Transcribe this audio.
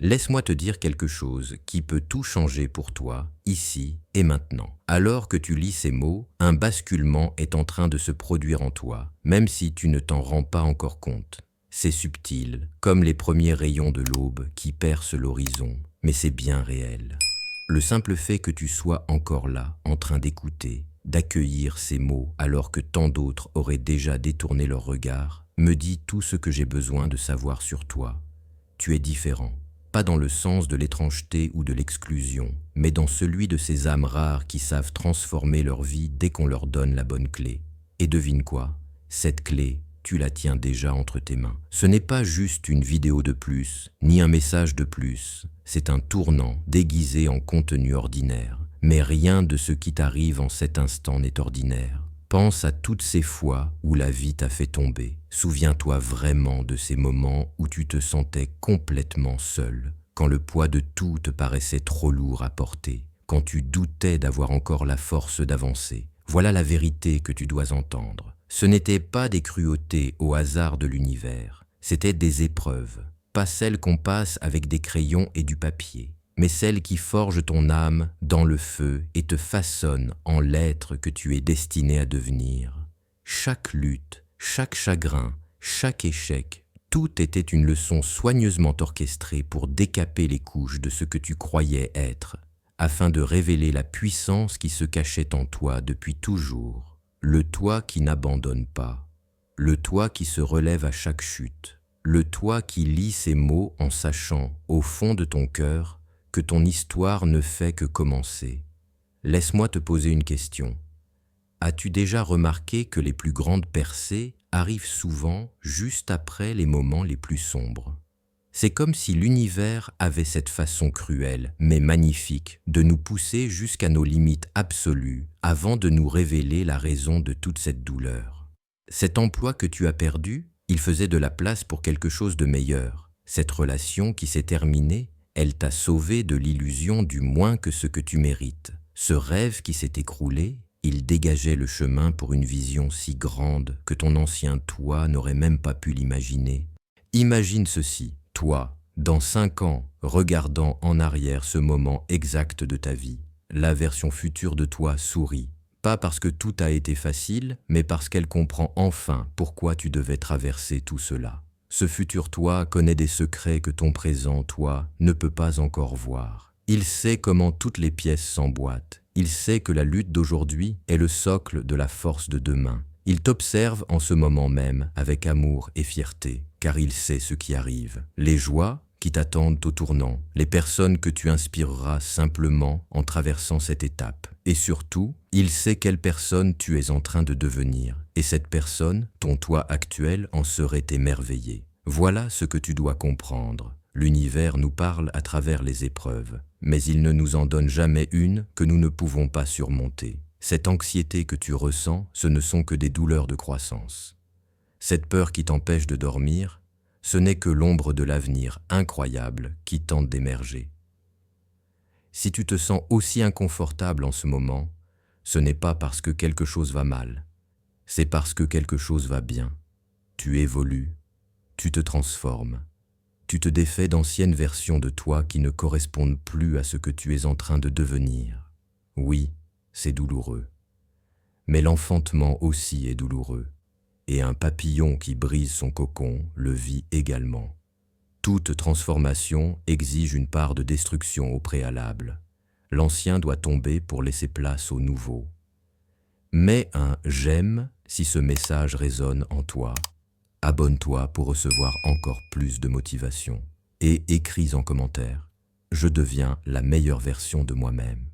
Laisse-moi te dire quelque chose qui peut tout changer pour toi, ici et maintenant. Alors que tu lis ces mots, un basculement est en train de se produire en toi, même si tu ne t'en rends pas encore compte. C'est subtil, comme les premiers rayons de l'aube qui percent l'horizon, mais c'est bien réel. Le simple fait que tu sois encore là, en train d'écouter, d'accueillir ces mots alors que tant d'autres auraient déjà détourné leur regard, me dit tout ce que j'ai besoin de savoir sur toi. Tu es différent. Pas dans le sens de l'étrangeté ou de l'exclusion, mais dans celui de ces âmes rares qui savent transformer leur vie dès qu'on leur donne la bonne clé. Et devine quoi? Cette clé, tu la tiens déjà entre tes mains. Ce n'est pas juste une vidéo de plus, ni un message de plus, c'est un tournant déguisé en contenu ordinaire. Mais rien de ce qui t'arrive en cet instant n'est ordinaire. Pense à toutes ces fois où la vie t'a fait tomber. Souviens-toi vraiment de ces moments où tu te sentais complètement seul, quand le poids de tout te paraissait trop lourd à porter, quand tu doutais d'avoir encore la force d'avancer. Voilà la vérité que tu dois entendre. Ce n'étaient pas des cruautés au hasard de l'univers, c'étaient des épreuves, pas celles qu'on passe avec des crayons et du papier, mais celles qui forgent ton âme dans le feu et te façonnent en l'être que tu es destiné à devenir. Chaque lutte, chaque chagrin, chaque échec, tout était une leçon soigneusement orchestrée pour décaper les couches de ce que tu croyais être, afin de révéler la puissance qui se cachait en toi depuis toujours, le toi qui n'abandonne pas, le toi qui se relève à chaque chute, le toi qui lit ces mots en sachant, au fond de ton cœur, que ton histoire ne fait que commencer. Laisse-moi te poser une question. As-tu déjà remarqué que les plus grandes percées arrivent souvent juste après les moments les plus sombres? C'est comme si l'univers avait cette façon cruelle, mais magnifique, de nous pousser jusqu'à nos limites absolues avant de nous révéler la raison de toute cette douleur. Cet emploi que tu as perdu, il faisait de la place pour quelque chose de meilleur. Cette relation qui s'est terminée, elle t'a sauvé de l'illusion du moins que ce que tu mérites. Ce rêve qui s'est écroulé, il dégageait le chemin pour une vision si grande que ton ancien toi n'aurait même pas pu l'imaginer. Imagine ceci, toi, dans 5 ans, regardant en arrière ce moment exact de ta vie. La version future de toi sourit. Pas parce que tout a été facile, mais parce qu'elle comprend enfin pourquoi tu devais traverser tout cela. Ce futur toi connaît des secrets que ton présent toi ne peut pas encore voir. Il sait comment toutes les pièces s'emboîtent. Il sait que la lutte d'aujourd'hui est le socle de la force de demain. Il t'observe en ce moment même avec amour et fierté, car il sait ce qui arrive. Les joies qui t'attendent au tournant, les personnes que tu inspireras simplement en traversant cette étape. Et surtout, il sait quelle personne tu es en train de devenir. Et cette personne, ton toi actuel, en serait émerveillé. Voilà ce que tu dois comprendre. L'univers nous parle à travers les épreuves, mais il ne nous en donne jamais une que nous ne pouvons pas surmonter. Cette anxiété que tu ressens, ce ne sont que des douleurs de croissance. Cette peur qui t'empêche de dormir, ce n'est que l'ombre de l'avenir incroyable qui tente d'émerger. Si tu te sens aussi inconfortable en ce moment, ce n'est pas parce que quelque chose va mal, c'est parce que quelque chose va bien. Tu évolues, tu te transformes, tu te défais d'anciennes versions de toi qui ne correspondent plus à ce que tu es en train de devenir. Oui, c'est douloureux, mais l'enfantement aussi est douloureux. Et un papillon qui brise son cocon le vit également. Toute transformation exige une part de destruction au préalable. L'ancien doit tomber pour laisser place au nouveau. Mets un « j'aime » si ce message résonne en toi. Abonne-toi pour recevoir encore plus de motivation. Et écris en commentaire « Je deviens la meilleure version de moi-même ».